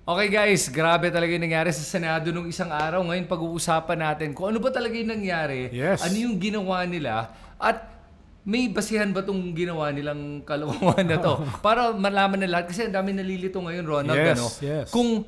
Okay guys, grabe talaga yung nangyari sa Senado nung isang araw. Ngayon pag-uusapan natin kung ano ba talaga yung nangyari, Yes. ano yung ginawa nila, at may basihan ba itong ginawa nilang kalokohan na to? Para malaman na lahat. Kasi ang dami nalilito ngayon, Ronald. Yes, ano? yes. Kung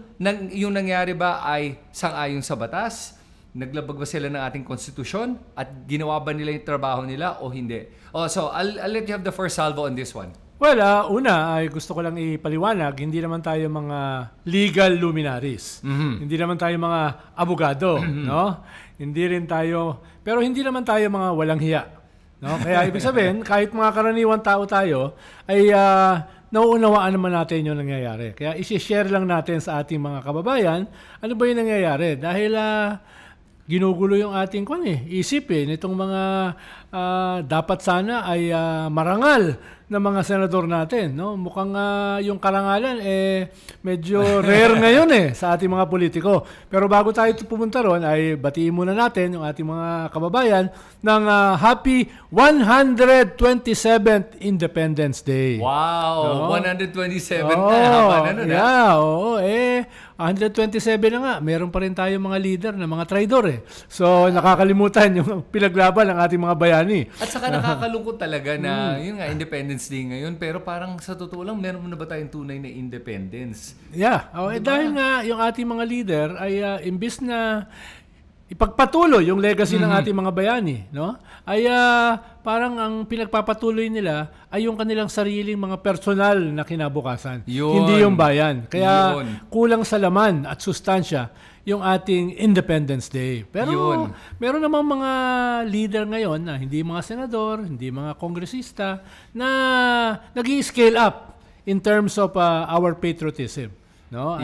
yung nangyari ba ay sang-ayon sa batas, naglabag ba sila ng ating konstitusyon, at ginawa ba nila yung trabaho nila o hindi? So I'll let you have the first salvo on this one. Well, una ay gusto ko lang ipaliwanag, hindi naman tayo mga legal luminaries. Hindi naman tayo mga abogado, no? Hindi rin tayo, pero hindi naman tayo mga walang hiya, no? Kaya ibig sabihin, kahit mga karaniwang tao tayo, ay nauunawaan naman natin yung nangyayari. Kaya i-share lang natin sa ating mga kababayan, ano ba yung nangyayari? Dahil ginugulo yung ating isip nitong mga dapat sana ay marangal ng mga senador natin, no? Mukhang yung karangalan medyo rare ngayon sa ating mga politiko. Pero bago tayo pumunta ron ay batiin muna natin yung ating mga kababayan ng happy 127th Independence Day. Wow, no? 127 Oo, na. Haba na nun, yeah, oo, 127 na nga. Meron pa rin tayo mga leader na mga traidor So, nakakalimutan yung pinaglaban ng ating mga bayani. At saka nakakalungkot talaga na yun nga, Independence Day ngayon, pero parang sa totoo lang, meron na ba tayong tunay na independence? Yeah, diba? Dahil nga yung ating mga leader ay imbis na ipagpatuloy yung legacy ng ating mga bayani, no? Ay parang ang pinagpapatuloy nila ay yung kanilang sariling mga personal na kinabukasan. Hindi yung bayan. Kaya kulang sa laman at sustansya yung ating Independence Day. Pero meron namang mga leader ngayon na hindi mga senador, hindi mga kongresista na nag-i-scale up in terms of our patriotism, no?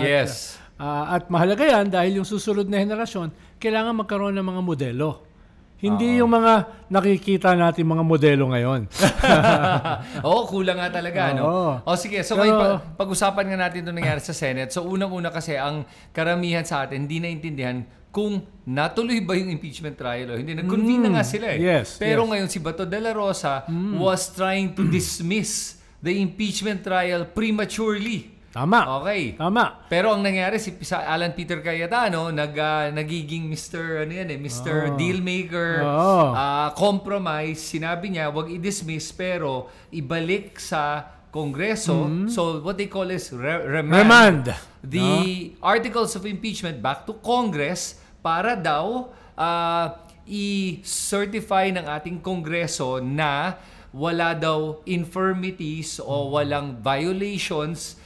At mahalaga yan dahil yung susunod na henerasyon kailangan magkaroon ng mga modelo. Hindi yung mga nakikita natin mga modelo ngayon. Kulang nga talaga, no? Sige. So, pag-usapan nga natin itong nangyari sa Senate. So, unang-una kasi, ang karamihan sa atin, hindi naintindihan kung natuloy ba yung impeachment trial o hindi. Nag-convene na nga sila Pero ngayon, si Bato de la Rosa was trying to dismiss the impeachment trial prematurely. Tama. Okay. Tama. Pero ang nangyari, si Alan Peter Cayetano, nagiging Mr. Mr. Dealmaker, compromise. Sinabi niya, wag i-dismiss pero ibalik sa Kongreso. So what they call is remand the articles of impeachment back to Congress para daw i-certify ng ating Kongreso na wala daw infirmities o walang violations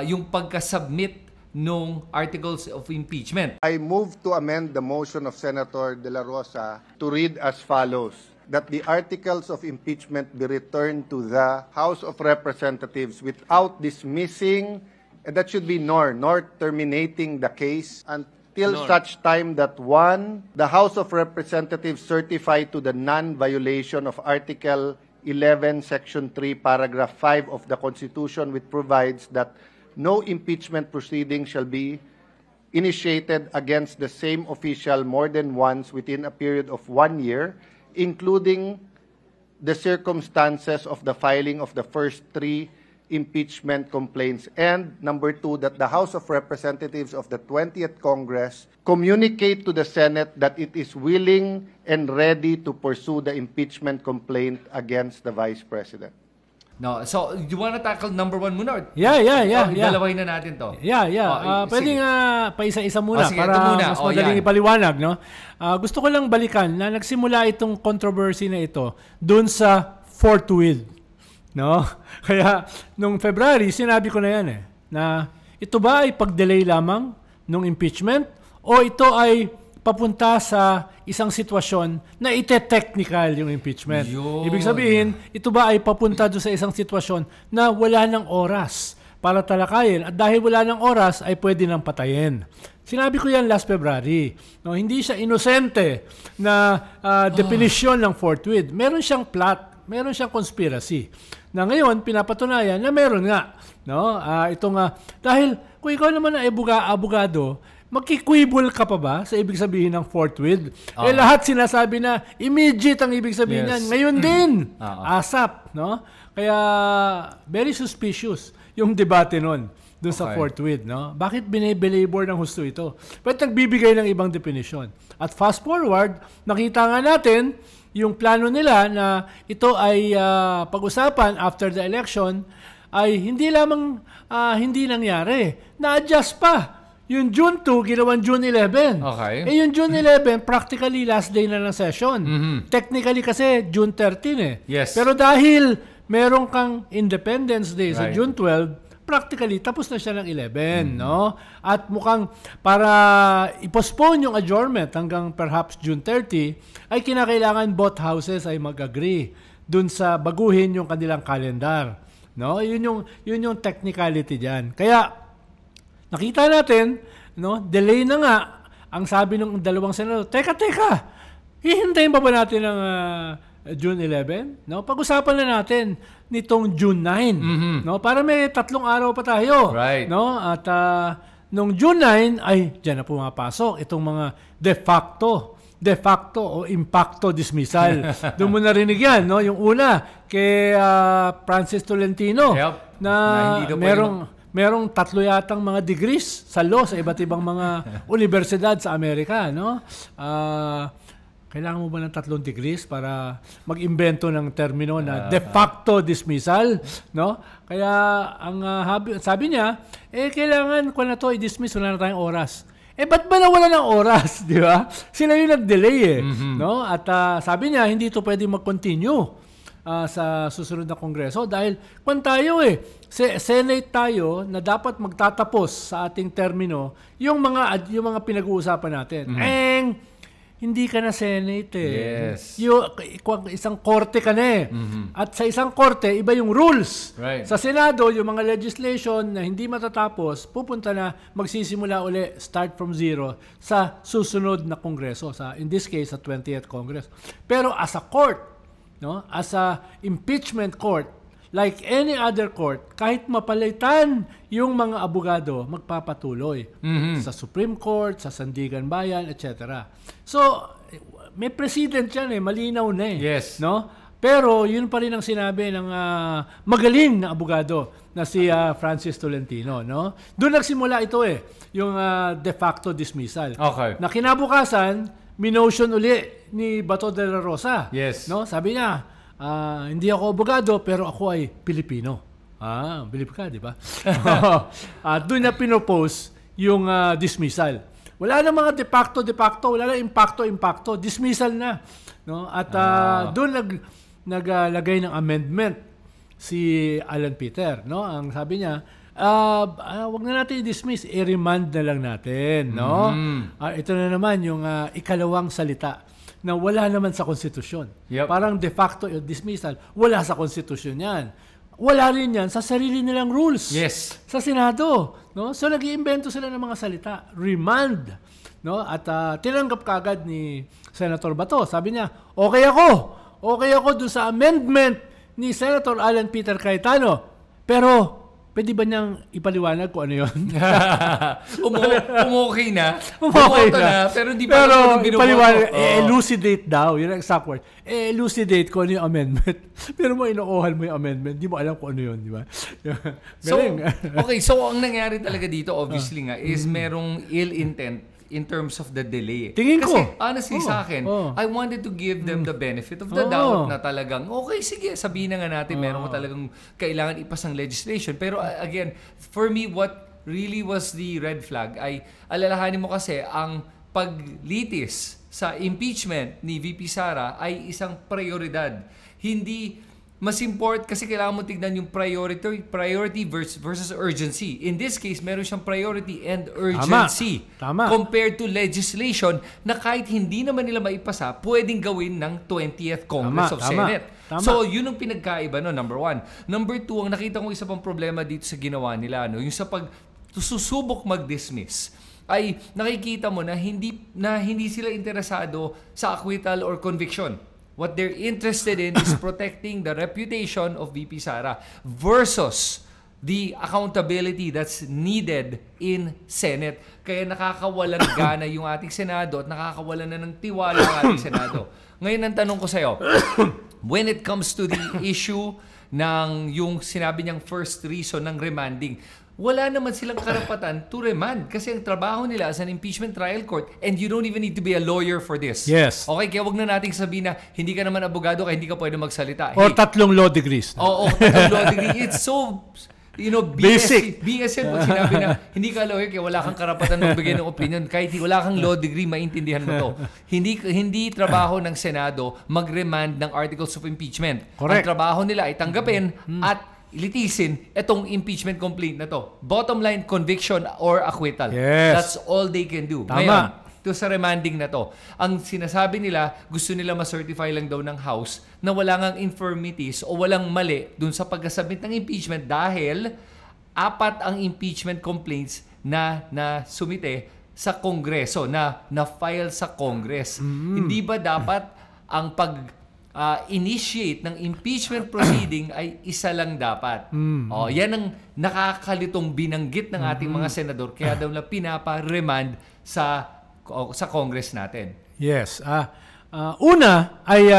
yung pagka-submit nung articles of impeachment. I move to amend the motion of Senator De La Rosa to read as follows: that the articles of impeachment be returned to the House of Representatives without dismissing, and that should be nor terminating the case until such time that 1, the House of Representatives certify to the non-violation of Article 11, Section 3, Paragraph 5 of the Constitution, which provides that no impeachment proceeding shall be initiated against the same official more than once within a period of 1 year, including the circumstances of the filing of the first 3 impeachment complaints. And number 2, that the House of Representatives of the 20th Congress communicate to the Senate that it is willing and ready to pursue the impeachment complaint against the Vice President. No, so you wanna tackle number 1 muna? Yeah. Idalawahin na natin to. Pwede nga paisa-isa muna para muna. mas madaling ipaliwanag, no? Gusto ko lang balikan na nagsimula itong controversy na ito dun sa forthwith, no? Kaya nung February sinabi ko na yan na ito ba ay pag-delay lamang ng impeachment o ito ay papunta sa isang sitwasyon na ite-technical yung impeachment. Ibig sabihin, ito ba ay papunta doon sa isang sitwasyon na wala ng oras para talakayin at dahil wala ng oras ay pwede nang patayin. Sinabi ko yan last February. No, hindi siya inosente na definition ng forthwith. Meron siyang plot, meron siyang conspiracy. Na ngayon, pinapatunayan na meron nga. No? Dahil kung ikaw naman na abogado, magkikwibol ka pa ba sa ibig sabihin ng forthwith? Lahat sinasabi na immediate ang ibig sabihin niyan. Ngayon din, ASAP. No? Kaya, very suspicious yung debate nun. doon sa fourth with, no? Bakit binibelabor ng husto ito? Ba't nagbibigay ng ibang definition? At fast forward, nakita nga natin yung plano nila na ito ay pag-usapan after the election ay hindi lamang hindi nangyari. Na-adjust pa. Yung June 2, ginawan June 11. Okay. Yung June 11, practically last day na ng session. Technically kasi June 13 eh. Yes. Pero dahil meron kang Independence Day sa June 12, practically tapos na siya ng 11, no? At mukhang para i-postpone yung adjournment hanggang perhaps June 30, ay kinakailangan both houses ay mag-agree dun sa baguhin yung kanilang calendar, no? Yun yung technicality diyan. Kaya nakita natin, no, delay na nga. Ang sabi ng dalawang senador, teka, hihintayin pa ba natin ng June 11? No? Pag-usapan na natin nitong June 9. No? Para may 3 araw pa tayo. Right. No? At nung June 9, ay, dyan na pumapasok itong mga de facto o impacto dismissal. Doon mo narinig yan, no? Yung una, kay Francis Tolentino, na hindi merong 3 yatang mga degrees sa law sa iba't ibang mga universidad sa Amerika, no? Kailangan mo ba ng 3 degrees para mag-imbento ng termino na de facto dismissal, no? Kaya ang sabi niya, kailangan ko na to i-dismiss, wala na tayong oras. Ba't ba nawala ng oras, di ba? Sila yung nag-delay no? At sabi niya, hindi ito pwede mag-continue sa susunod na kongreso dahil kung tayo Senate tayo na dapat magtatapos sa ating termino yung mga pinag-uusapan natin. Hindi ka na Senate Yes. Isang korte ka na At sa isang korte, iba yung rules. Right. Sa Senado, yung mga legislation na hindi matatapos, pupunta na magsisimula uli, start from zero, sa susunod na kongreso. In this case, sa 20th Congress. Pero as a court, no? As a impeachment court, like any other court, kahit mapalitan yung mga abogado, magpapatuloy sa Supreme Court, sa Sandigan Bayan, etc. So, may president yan malinaw na Yes. no? Pero yun pa rin ang sinabi ng magaling na abogado na si Francis Tolentino, no? Doon nagsimula ito yung de facto dismissal. Okay. Na kinabukasan, minotion uli ni Bato de la Rosa. Yes. No? Sabi niya, hindi ako abogado pero ako ay Pilipino. Believe ka, di ba? Doon niya pinopose yung dismissal. Wala na mga de facto, wala na impacto, dismissal na. No? At doon naglagay ng amendment si Alan Peter. No? Ang sabi niya, wag na natin i-dismiss, i-remand na lang natin, no? Ito na naman yung ikalawang salita na wala naman sa konstitusyon. Parang de facto dismissal, wala sa konstitusyon yan. Wala rin yan sa sarili nilang rules. Yes. Sa Senado, no? So nag-iimbento sila ng mga salita, remand, no? At tinanggap kagad ni Senator Bato. Sabi niya, okay ako dun sa amendment ni Senator Alan Peter Cayetano. Pero pwede ba niyang ipaliwanag kung ano yun? Okay na. Pero hindi pa pero ipaliwanag, elucidate daw. Yun ang exact word. Elucidate kung ano yung amendment. Pero mo inoohan mo yung amendment. Di mo alam kung ano yun, di ba? So ang nangyari talaga dito, obviously nga, is merong ill intent in terms of the delay. Tingin ko. Kasi honestly sa akin, I wanted to give them the benefit of the doubt na talagang, okay, sige, sabihin na nga natin, meron mo talagang kailangan ipasang legislation. Pero again, for me, what really was the red flag ay alalahanin mo kasi ang paglitis sa impeachment ni VP Sara ay isang prioridad. Hindi mas important kasi kailangan mo tignan yung priority versus urgency. In this case, meron siyang priority and urgency. Tama. Compared to legislation na kahit hindi naman nila maipasa, pwedeng gawin ng 20th Congress of Senate. Tama. So, yun ang pinagkaiba, no, number 1. Number 2, ang nakita ko isa pang problema dito sa ginawa nila, no, yung sa susubok mag-dismiss, ay nakikita mo na hindi sila interesado sa acquittal or conviction. What they're interested in is protecting the reputation of VP Sara versus the accountability that's needed in Senate. Kaya nakakawalan gana yung ating Senado at nakakawalan na ng tiwala ang ating Senado. Ngayon ang tanong ko sa'yo, when it comes to the issue ng yung sinabi niyang first reason ng remanding, wala naman silang karapatan to remand kasi ang trabaho nila as an impeachment trial court, and you don't even need to be a lawyer for this. Yes. Okay, kaya wag na nating sabihin na hindi ka naman abogado kaya hindi ka pwede magsalita. Or 3 law degrees. Oo, 3 law degree. It's so, Basic. BS yan pag sinabi na hindi ka lawyer kaya wala kang karapatan magbigay ng opinion. Kahit wala kang law degree, maintindihan mo to. Hindi trabaho ng Senado mag-remand ng articles of impeachment. Correct. Ang trabaho nila ay tanggapin at ilitisin itong impeachment complaint na to. Bottom line, conviction or acquittal. Yes. That's all they can do. Tama. Ngayon, to sa remanding na to, ang sinasabi nila, gusto nila ma-certify lang daw ng House na wala ngang infirmities o walang mali dun sa pag-submit ng impeachment dahil 4 ang impeachment complaints na sumite sa Kongreso, na file sa Congress. Hindi ba dapat ang initiate ng impeachment proceeding ay isa lang dapat? Yan ang nakakalitong binanggit ng ating mga senador kaya daw na pinapa-remand sa Congress natin. Yes. Una ay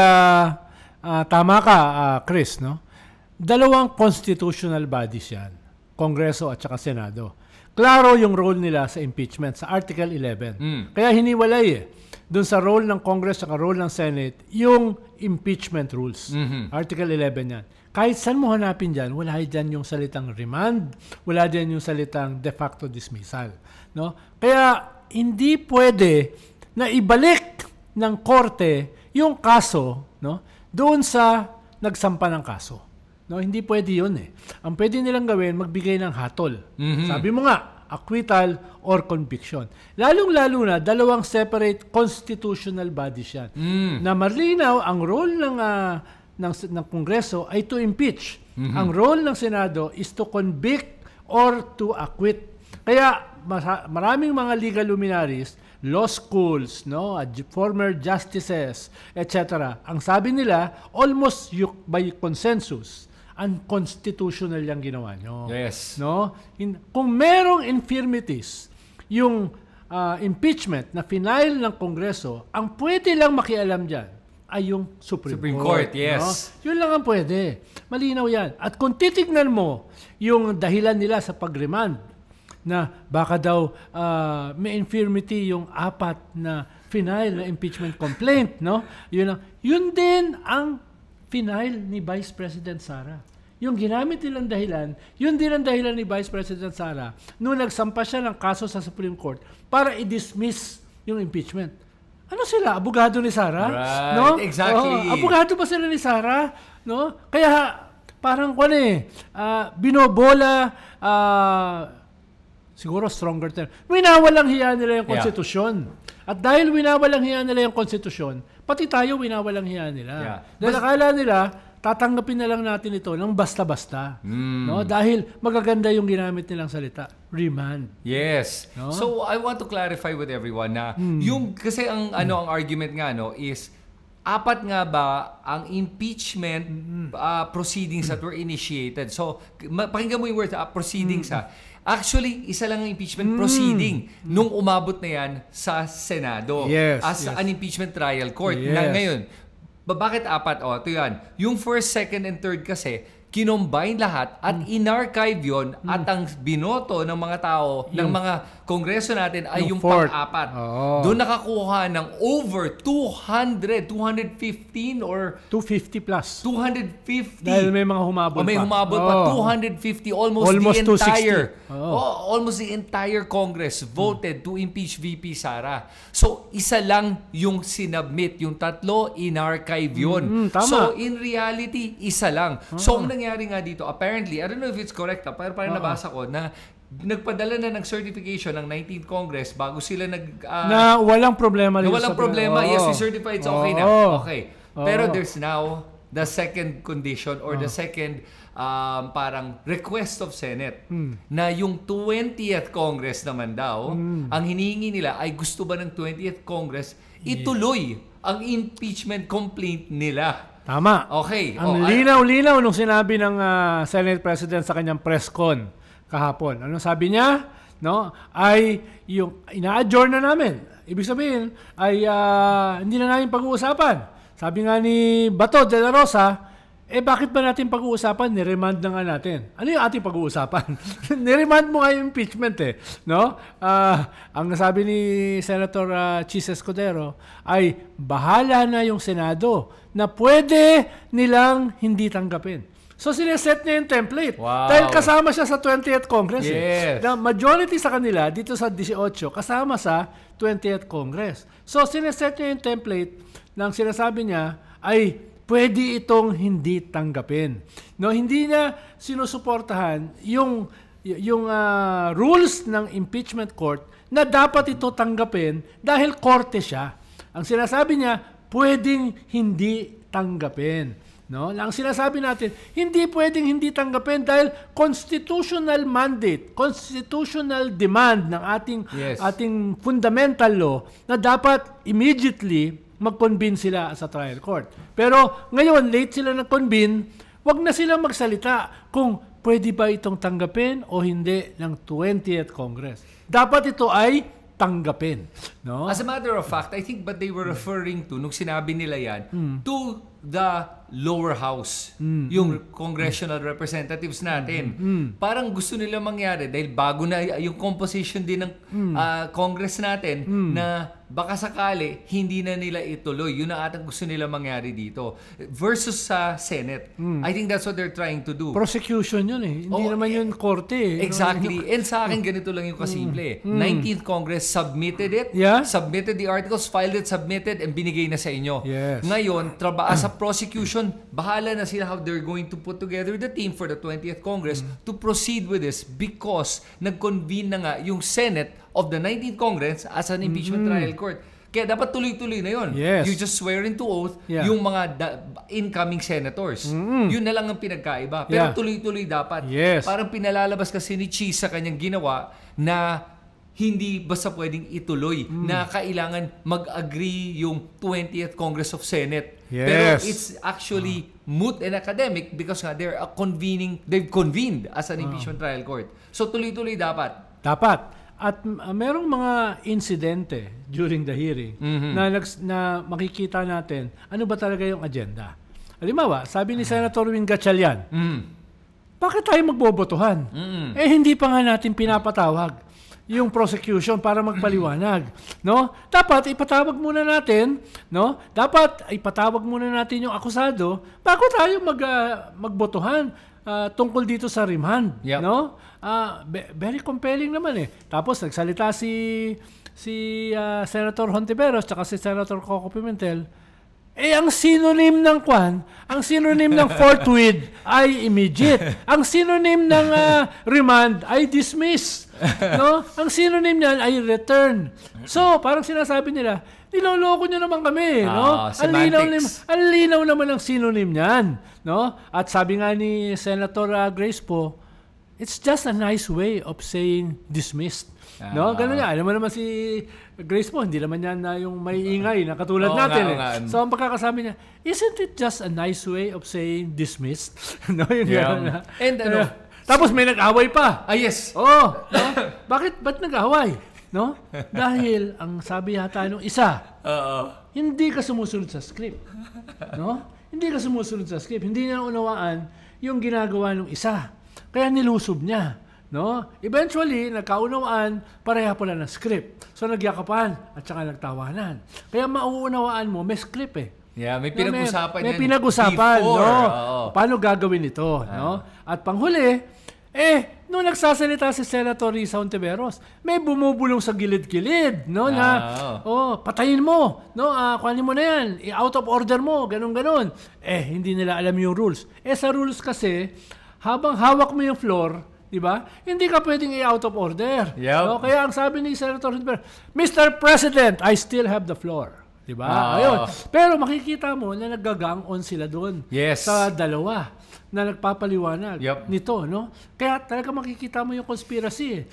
tama ka, Chris, no? 2 constitutional bodies yan, Kongreso at saka Senado. Klaro yung role nila sa impeachment sa Article 11. Kaya hiniwalay doon sa role ng Congress at role ng Senate yung impeachment rules. Article 11 yan. Kahit saan mo hanapin dyan, wala dyan yung salitang remand, wala dyan yung salitang de facto dismissal. No? Kaya hindi pwede na ibalik ng korte yung kaso, no, doon sa nagsampa ng kaso. No, hindi pwede yun eh. Ang pwede nilang gawin, magbigay ng hatol. Sabi mo nga, acquittal or conviction. Lalong-lalo na, 2 separate constitutional bodies yan. Na malinaw, ang role ng Kongreso ay to impeach. Ang role ng Senado is to convict or to acquit. Kaya maraming mga legal luminaries, law schools, no, former justices, etc. Ang sabi nila, almost by consensus, unconstitutional yung ginawa nyo. Yes. No? Kung merong infirmities, yung impeachment na final ng Kongreso, ang pwede lang makialam dyan ay yung Supreme Court. Yes. No? Yun lang ang pwede. Malinaw yan. At kung titignan mo yung dahilan nila sa pag-remand, na baka daw may infirmity yung 4 na final na impeachment complaint, no? Yun din ang final ni Vice President Sara. Yung ginamit nilang dahilan, yun din ang dahilan ni Vice President Sara nung nagsampa siya ng kaso sa Supreme Court para i-dismiss yung impeachment. Ano sila? Abogado ni Sara? Right, no? exactly. Abogado ba sila ni Sara? No? Kaya parang binobola, siguro stronger term. Winawalang hiya nila yung konstitusyon. At dahil winawalang hiya nila yung konstitusyon, pati tayo winawalang hiya nila. Dahil akala nila, tatanggapin na lang natin ito ng basta-basta. No? Dahil magaganda yung ginamit nilang salita. Remand. Yes. No? So, I want to clarify with everyone na yung, kasi ang argument nga is, 4 nga ba ang impeachment proceedings that were initiated? So, pakinggan mo yung word, proceedings Actually, isa lang ang impeachment proceeding nung umabot na yan sa Senado as an impeachment trial court. Na ngayon, bakit 4? Ito yan. Yung first, second, and third kasi, kinombine lahat at in-archive yun at ang binoto ng mga tao, ng mga kongreso natin ay yung pang-4. Doon nakakuha ng over 215 or 250 plus. 250. Dahil may mga humabol pa. May humabol pa. 250. Almost the entire. Almost the entire Congress voted to impeach VP Sara. So, isa lang yung sinubmit. Yung 3, in-archive yun. So, in reality, isa lang. So, ang nangyari nga dito, apparently, I don't know if it's correct, pero parang nabasa ko na nagpadala na ng certification ng 19th Congress bago sila na walang problema. Na walang problema. Yes, we certified. It's okay na. Okay. Pero there's now the second condition or the second parang request of Senate na yung 20th Congress naman daw, ang hinihingi nila ay gusto ba ng 20th Congress ituloy ang impeachment complaint nila. Tama. Okay. Ang linaw-linaw nung sinabi ng Senate President sa kanyang press con kahapon. Anong sabi niya? No? Ay yung ina-adjourn na namin. Ibig sabihin ay hindi na namin pag-uusapan. Sabi nga ni Bato de la Rosa, bakit ba natin pag-uusapan? Niremand na nga natin. Ano yung ating pag-uusapan? Niremand mo nga yung impeachment no? Ang nasabi ni Senator Chis Escudero ay bahala na yung Senado na pwede nilang hindi tanggapin. So sineset niya yung template. Wow. Dahil kasama siya sa 20th Congress. Yes. The majority sa kanila dito sa 18 kasama sa 20th Congress. So sineset niya yung template ng sinasabi niya ay pwede itong hindi tanggapin. No, hindi na sinusuportahan yung rules ng impeachment court na dapat ito tanggapin dahil korte siya. Ang sinasabi niya, pwedeng hindi tanggapin. No? Ang sinasabi natin, hindi pwedeng hindi tanggapin dahil constitutional mandate, constitutional demand ng ating fundamental law na dapat immediately mag-convene sila sa trial court. Pero ngayon, late sila nag-convene, wag na silang magsalita kung pwede ba itong tanggapin o hindi ng 20th Congress. Dapat ito ay tanggapin. No? As a matter of fact, I think what they were referring to, nung sinabi nila yan, to the lower house, yung congressional representatives natin. Parang gusto nila mangyari dahil bago na yung composition din ng Congress natin na baka sakali hindi na nila ituloy. Yun ang atang gusto nila mangyari dito. Versus sa Senate. I think that's what they're trying to do. Prosecution yun Hindi naman yun korte Exactly. And sa akin, ganito lang yung kasimple. 19th Congress submitted it, submitted the articles, filed it, submitted, and binigay na sa inyo. Yes. Ngayon, as a prosecution, bahala na sila how they're going to put together the team for the 20th Congress to proceed with this because nag-convene na nga yung Senate of the 19th Congress as an impeachment trial court. Kaya dapat tuloy-tuloy na yun. Yes. You just swear into oath yung mga incoming senators. Yun na lang ang pinagkaiba. Pero tuloy-tuloy dapat. Yes. Parang pinalalabas kasi ni Cheese sa kanyang ginawa na hindi basta pwedeng ituloy na kailangan mag-agree yung 20th Congress of Senate. Yes. Pero it's actually moot and academic because nga they've convened as an impeachment trial court. So tuloy-tuloy dapat. Dapat. At merong mga insidente during the hearing na makikita natin ano ba talaga yung agenda. Halimbawa, sabi ni Senator Win Gatchalian, bakit tayo magbobotohan? Hindi pa nga natin pinapatawag yung prosecution para magpaliwanag, no? Dapat ipatawag muna natin, no? Dapat ipatawag muna natin yung akusado bago tayo magbotohan tungkol dito sa remand, no? Very compelling naman Tapos nagsalita si Senator Hontiveros at si Senator Coco Pimentel. Ang synonym ng ang synonym ng forthwith ay immediate. Ang synonym ng remand ay dismiss. No? Ang synonym niyan ay return. So, parang sinasabi nila, niloloko niyo naman kami, no? Ang linaw naman ng synonym niyan, no? At sabi nga ni Senator Grace po, it's just a nice way of saying dismissed. No? Ganun nga. Alam mo naman si Grace po, hindi naman yan na yung may ingay na katulad natin. So, ang pagkakasabi niya, isn't it just a nice way of saying dismissed? No? Yun And tapos may nag-away pa. Yes. No? Ba't nag-away? No? Dahil ang sabi yata nung isa, hindi ka sumusunod sa script. No? Hindi ka sumusunod sa script. Hindi niya unawaan yung ginagawa nung isa. Kaya nilusob niya. No? Eventually, nagkaunawaan, pareha pala ng script. So, nagyakapan at saka nagtawanan. Kaya mauunawaan mo, may script may pinag-usapan may pinag-usapan, before. No? Paano gagawin ito, no? At panghuli, nung nagsasalita si Senator Risa Hontiveros, may bumubulong sa gilid-gilid, no? Patayin mo, no? Kuhanin mo na yan, out of order mo, ganun-ganun. Hindi nila alam yung rules. Sa rules kasi, habang hawak mo yung floor, di ba? Hindi ka pwedeng i-out of order. No? Kaya ang sabi ni Senator Hontiveros, Mr. President, I still have the floor. Diba? Ayun. Pero makikita mo na nag-gang on sila doon sa dalawa na nagpapaliwanag nito, no? Kaya talaga makikita mo yung conspiracy.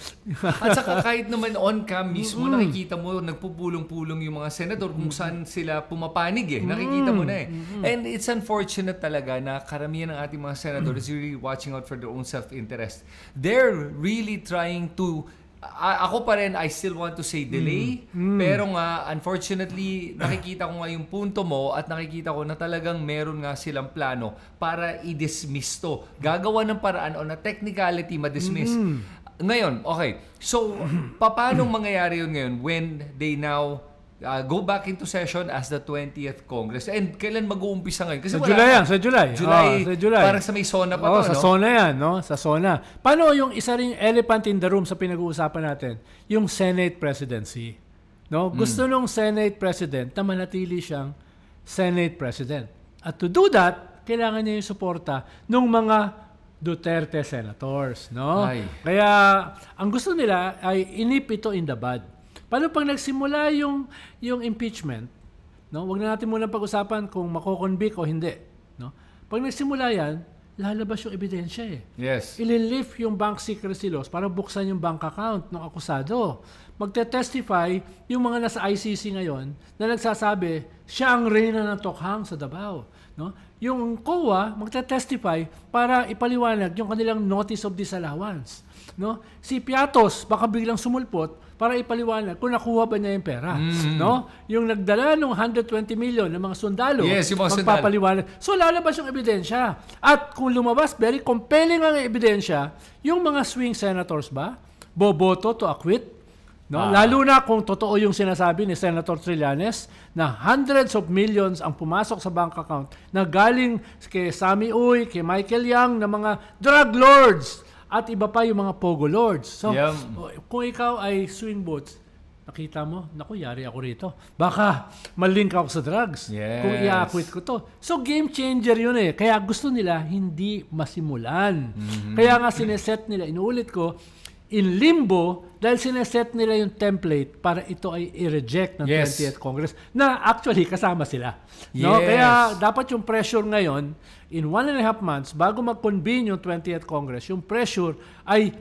At saka kahit naman on cam mismo, nakikita mo, nagpupulong-pulong yung mga senador kung saan sila pumapanig Nakikita mo na And it's unfortunate talaga na karamihan ng ating mga senador is really watching out for their own self-interest. They're really trying to ako pa rin, I still want to say delay. Pero nga, unfortunately, nakikita ko nga yung punto mo at nakikita ko na talagang meron nga silang plano para i-dismiss to. Gagawa ng paraan on a technicality, ma-dismiss. Ngayon, okay. So, paano mangyayari yun ngayon when they now go back into session as the 20th Congress? And kailan mag-uumpisa ngayon? Kasi Sa July yan, sa July. Sa July. Parang sa may SONA pa to, sa no? SONA yan, no? Sa SONA. Paano yung isa ring elephant in the room sa pinag-uusapan natin? Yung Senate presidency. No? Gusto nung Senate president na manatili siyang Senate president. At to do that, kailangan niya yung suporta ng mga Duterte senators, no? Ay. Kaya ang gusto nila ay inip ito in the bud. Paano pag nagsimula yung impeachment, no? Wag na natin muna pag-usapan kung mako-convict o hindi, no? Pag nagsimula yan, lalabas yung ebidensya eh. Yes. Ililift yung bank secrecy laws para buksan yung bank account ng akusado. Magte-testify yung mga nasa ICC ngayon na nagsasabi siya ang reyna ng Tokhang sa Davao, no? Yung COA magte-testify para ipaliwanag yung kanilang notice of disallowance, no? Si Piatos baka biglang sumulpot para ipaliwanag kung nakuha ba niya yung pera, no? Yung nagdala ng 120 million ng mga sundalo, yes, yung mga magpapaliwanag. So lalabas yung ebidensya. At kung lumabas, very compelling ang ebidensya, yung mga swing senators ba, boboto to acquit, no? Lalo na kung totoo yung sinasabi ni Senator Trillanes na hundreds of millions ang pumasok sa bank account na galing kay Sammy Uy, kay Michael Yang na mga drug lords at iba pa yung mga pogo lords. So, kung ikaw ay swing votes, nakita mo, naku, yari ako rito. Baka malink ako sa drugs kung i-acquit ko to. So, game changer yun eh. Kaya gusto nila hindi masimulan. Kaya nga sineset nila, inuulit ko, in limbo dahil sineset nila yung template para ito ay i-reject ng 20th Congress na actually kasama sila. No? Kaya dapat yung pressure ngayon, in 1.5 months, bago mag-convene yung 20th Congress, yung pressure ay,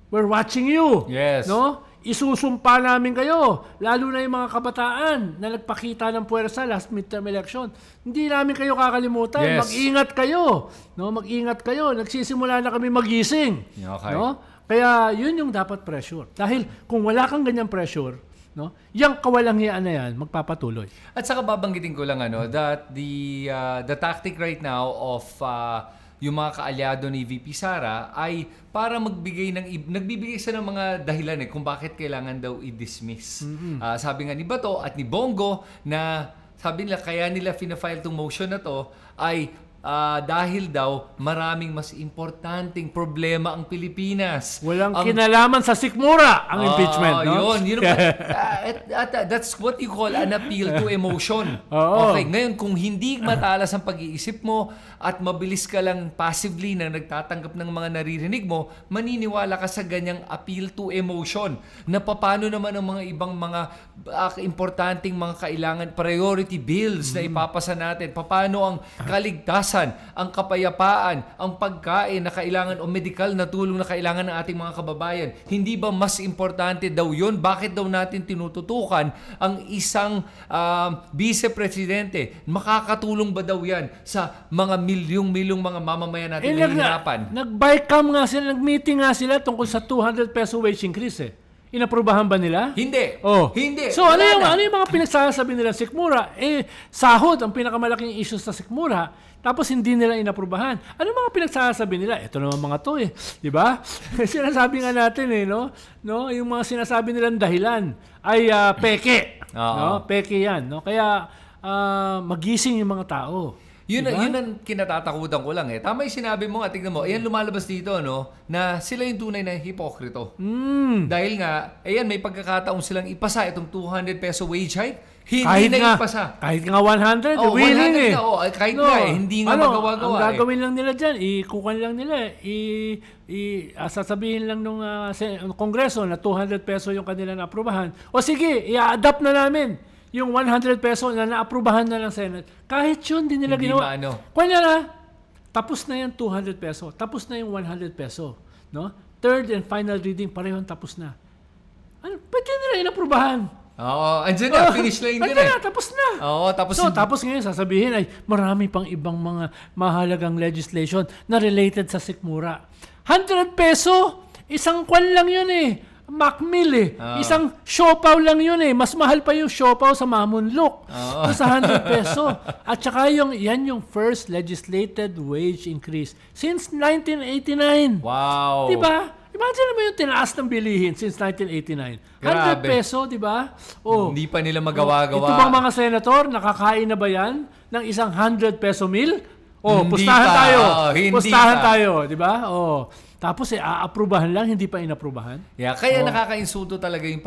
we're watching you. No? Isusumpa namin kayo, lalo na yung mga kabataan na nagpakita ng puwersa last midterm election. Hindi namin kayo kakalimutan. Mag-ingat kayo. No? Mag-ingat kayo. Nagsisimula na kami magising. No? Kaya yun yung dapat pressure. Dahil kung wala kang ganyang pressure, no, yung kawalanghiyaan na yan, magpapatuloy. At saka babanggitin ko lang that the tactic right now of yung mga kaalyado ni VP Sara ay para nagbibigay siya ng mga dahilan kung bakit kailangan daw i-dismiss. Sabi nga ni Bato at ni Bongo na sabi nila kaya nila fina-file tong motion na to ay dahil daw maraming mas importanteng problema ang Pilipinas. Walang kinalaman sa sikmura ang impeachment, no? Yun. That's what you call an appeal to emotion. Okay, ngayon kung hindi matalas ang pag-iisip mo at mabilis ka lang passively na nagtatanggap ng mga naririnig mo, maniniwala ka sa ganyang appeal to emotion. Na paano naman ang mga ibang mga importanteng mga kailangan priority bills na ipapasa natin? Paano ang kaligtasan, ang kapayapaan, ang pagkain na kailangan o medical na tulong na kailangan ng ating mga kababayan. Hindi ba mas importante daw yun? Bakit daw natin tinututukan ang isang vice-presidente? Makakatulong ba daw yan sa mga milyong-milyong mga mamamayan natin na hihirapan? Nag-bycam nga sila, nag-meeting nga sila tungkol sa 200 peso wage increase eh. Inaprubahan ba nila? Hindi. Hindi. So ano yung mga pinagsasabi nila sa sikmura? Sahod ang pinakamalaking issue sa sikmura, tapos hindi nila inaprubahan. Ano mga pinagsasabi nila? Ito naman mga to eh. Di ba? Sinasabi nga natin no? Yung mga sinasabi nilang dahilan ay peke. No? Peke yan. No? Kaya magising yung mga tao. Yun ang kinatatakutan ko lang eh. Tama yung sinabi mo nga, tignan mo, ayan lumalabas dito, no, na sila yung tunay na hipokrito. Dahil nga, ayan, may pagkakataong silang ipasa itong 200 peso wage hike. Hindi na ipasa. Kahit nga 100, willing 100 eh. Kahit nga hindi nga magawa-gawa. Ang gagawin lang nila dyan, ikukan lang nila, sasabihin lang nung Kongreso na 200 peso yung kanila na-aprobahan. O sige, i-adapt na namin yung 100 peso na naaprubahan na ng Senate. Kahit yun, din nila ginawa. Kanya na, tapos na yung 200 peso. Tapos na yung 100 peso. No? Third and final reading, parehong tapos na. Pwede nila inaprubahan. Andyan na, finish line din eh. Tapos na. Tapos ngayon, sasabihin ay marami pang ibang mga mahalagang legislation na related sa sikmura. 100 peso, isang kwan lang yun eh. Macmill eh. Isang siopaw lang yun eh. Mas mahal pa yung siopaw sa Mamunlok. Sa 100 peso. At saka yan yung first legislated wage increase since 1989. Wow. Diba? Imagine mo yung tinaas ng bilihin since 1989. 100 Grabe. peso, diba? Oh. Hindi pa nila magawa-gawa. Ito bang mga senator, nakakain na ba yan ng isang 100 peso meal? Hindi pustahan pa. tayo. Hindi Pustahan pa. tayo, di ba? Tapos aaprubahan lang, hindi pa inaprubahan. Yeah, kaya nakakainsulto talaga yung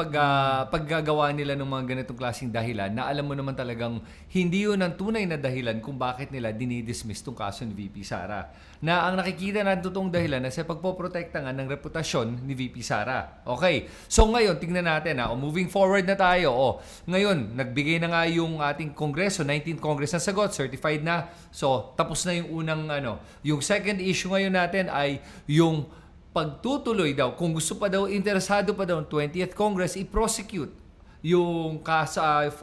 paggagawa nila ng mga ganitong klaseng dahilan na alam mo naman talagang hindi yun ang tunay na dahilan kung bakit nila dinidismiss tong kaso ni VP Sara. Na ang nakikita na totoong dahilan na sa pagpoprotekta nga ng reputasyon ni VP Sara. Okay, so ngayon, tingnan natin moving forward na tayo. Ngayon, nagbigay na nga yung ating Kongreso, 19th Congress na sagot, certified na. So, tapos na yung unang yung second issue ngayon natin ay yung pagtutuloy daw, kung gusto pa daw, interesado pa daw ng 20th Congress, i-prosecute yung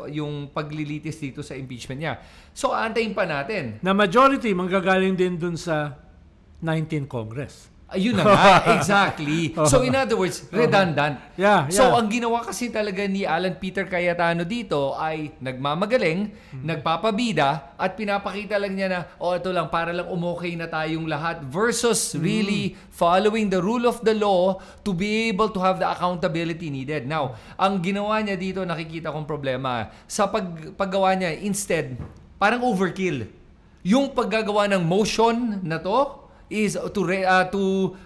yung paglilitis dito sa impeachment niya. So, aantayin pa natin. Na majority manggagaling din dun sa 19th Congress. Ayun na nga, exactly. So in other words, redundant. Yeah. So ang ginawa kasi talaga ni Alan Peter Cayetano dito ay nagmamagaling, nagpapabida, at pinapakita lang niya na, ito lang, para lang umokay na tayong lahat versus really following the rule of the law to be able to have the accountability needed. Now, ang ginawa niya dito, nakikita kong problema. Sa paggawa niya, instead, parang overkill. Yung paggagawa ng motion na to, is to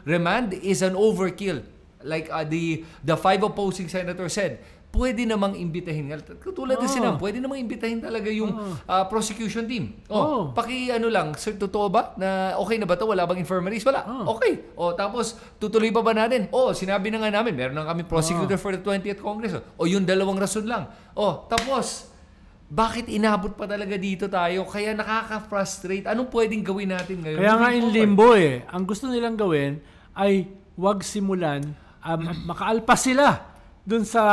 remand is an overkill. Like the 5 opposing senators said, pwede namang imbitahin. Katulad na sila, pwede namang imbitahin talaga yung prosecution team. Lang, sir, totoo ba na okay na ba to? Wala bang infirmaries? Wala. Okay. Tapos tutuloy pa ba natin? Sinabi na nga namin, meron na kami prosecutor for the 20th Congress. Yung dalawang rason lang. Tapos bakit inabot pa talaga dito tayo? Kaya nakaka-frustrate. Anong pwedeng gawin natin ngayon? Kaya nga in limbo eh. Ang gusto nilang gawin ay wag simulan, makaalpas sila dun sa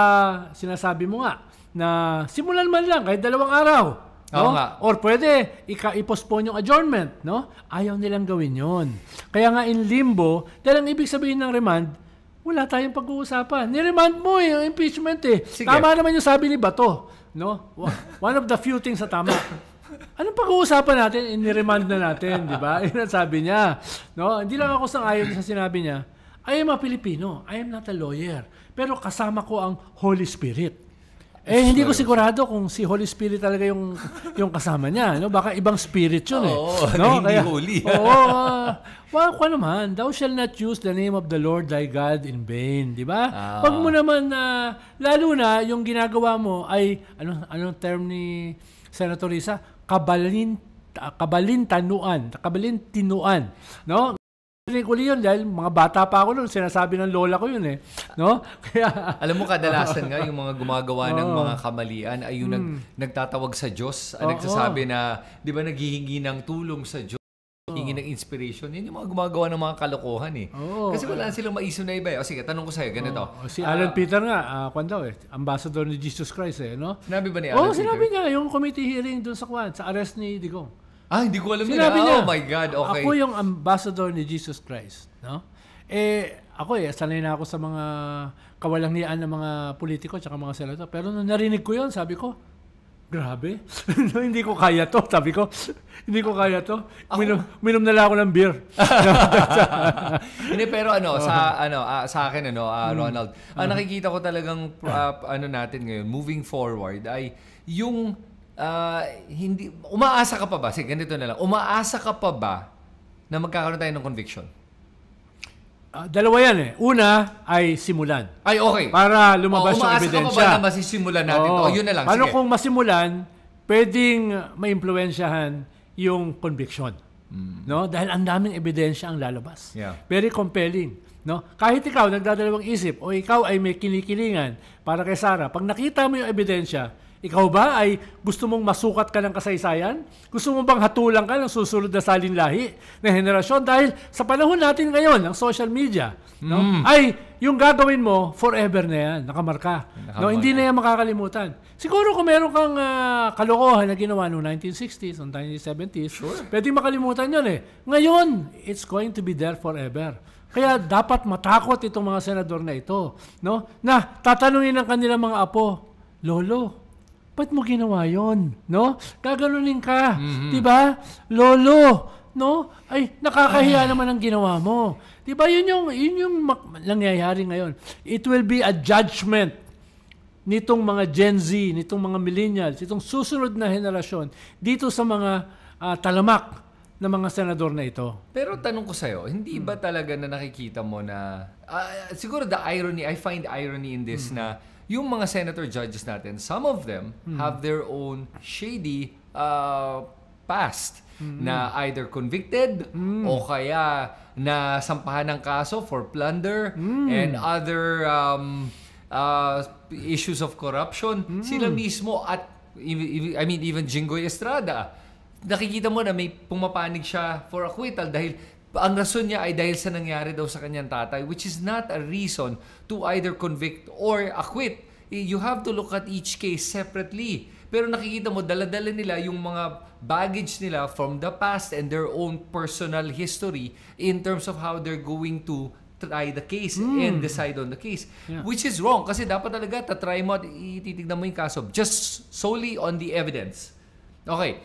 sinasabi mo nga, na simulan man lang kahit 2 araw. No? Or pwede i-postpone yung adjournment. No? Ayaw nilang gawin yon. Kaya nga in limbo, dahil ang ibig sabihin ng remand, wala tayong pag-uusapan. Ni-remand mo yung impeachment eh. Sige. Tama naman yung sabi ni Bato. No? One of the few things na tama. Anong pag-uusapan natin? Iniremand na natin, di ba? Yun ang sabi niya. No? Hindi lang ako sang-ayon sa sinabi niya. I am a Filipino. I am not a lawyer. Pero kasama ko ang Holy Spirit. Hindi ko sigurado kung si Holy Spirit talaga yung kasama niya. No? Baka ibang spirit yun eh. No? Hindi holy. Ko naman, thou shall not use the name of the Lord thy God in vain. Di ba? Pag mo naman, lalo na yung ginagawa mo ay, anong term ni Senator Risa? Kabalintinuan. No? Ko yun dahil mga bata pa ako noon, sinasabi ng lola ko yun eh. No? Kaya alam mo, kadalasan nga yung mga gumagawa ng mga kamalian ay yung nagtatawag sa Diyos, nagsasabi na, di ba, naghihingi ng tulong sa Diyos, hingi ng inspiration. Yun yung mga gumagawa ng mga kalokohan eh. Kasi wala silang maiso na iba eh. Sige, tanong ko sa'yo, ganito. Si Alan Peter nga, ambassador ni Jesus Christ eh. No? Sinabi ba ni Alan Peter? Sinabi niya, yung committee hearing dun sa arrest ni Digong. Hindi ko alam Sinabi niya. Oh my God, okay. Ako yung ambassador ni Jesus Christ. No? Ako sanay na ako sa mga kawalangian ng mga politiko at mga senator. Pero nung narinig ko yun, sabi ko, grabe. Hindi ko kaya to. Sabi ko, hindi ko kaya to. Minom na lang ako ng beer. Hindi, pero sa akin, Ronald, nakikita ko talagang natin ngayon, moving forward, ay yung hindi, umaasa ka pa ba? Sige, ganito na lang. Umaasa ka pa ba na magkakaroon tayo ng conviction? Dalawa yan eh. Una ay simulan. Ay, okay. Para lumabas yung ebidensya. Umaasa ka pa ba na masisimulan natin? Yun na lang. Paano sige. Kung masimulan, pwedeng maimpluwensyahan yung conviction. No? Dahil ang daming ebidensya ang lalabas. Yeah. Very compelling. No? Kahit ikaw, nagdadalawang isip, o ikaw ay may kinikilingan para kay Sara, pag nakita mo yung ebidensya, ikaw ba ay gusto mong masukat ka ng kasaysayan? Gusto mo bang hatulang ka ng susunod na salinlahi na henerasyon? Dahil sa panahon natin ngayon, ng social media, no, ay yung gagawin mo, forever na yan, nakamarka. No, hindi na yan makakalimutan. Siguro kung meron kang kalokohan na ginawa noong 1960s, noong 1970s, pwedeng makalimutan yun eh. Ngayon, it's going to be there forever. Kaya dapat matakot itong mga senador na ito, no? Na tatanungin ng kanilang mga apo, Lolo, ba't mo ginawa yon? No? Gaganunin ka. 'Di ba? Lolo, no? Ay, nakakahiya naman ang ginawa mo. 'Di ba? Yun yung nangyayari ngayon. It will be a judgment nitong mga Gen Z, nitong mga millennials, itong susunod na henerasyon dito sa mga talamak na mga senador na ito. Pero tanong ko sa'yo, hindi ba talaga na nakikita mo na, siguro I find irony in this na yung mga senator judges natin, some of them have their own shady past na either convicted o kaya na sampahan ng kaso for plunder and other issues of corruption. Sila mismo at even Jinggoy Estrada, nakikita mo na may pumapanig siya for acquittal dahil ang rason niya ay dahil sa nangyari daw sa kanyang tatay, which is not a reason to either convict or acquit. You have to look at each case separately. Pero nakikita mo, dala-dala nila yung mga baggage nila from the past and their own personal history in terms of how they're going to try the case and decide on the case. Yeah. Which is wrong kasi dapat talaga tatry mo at ititignan mo yung kaso just solely on the evidence. Okay.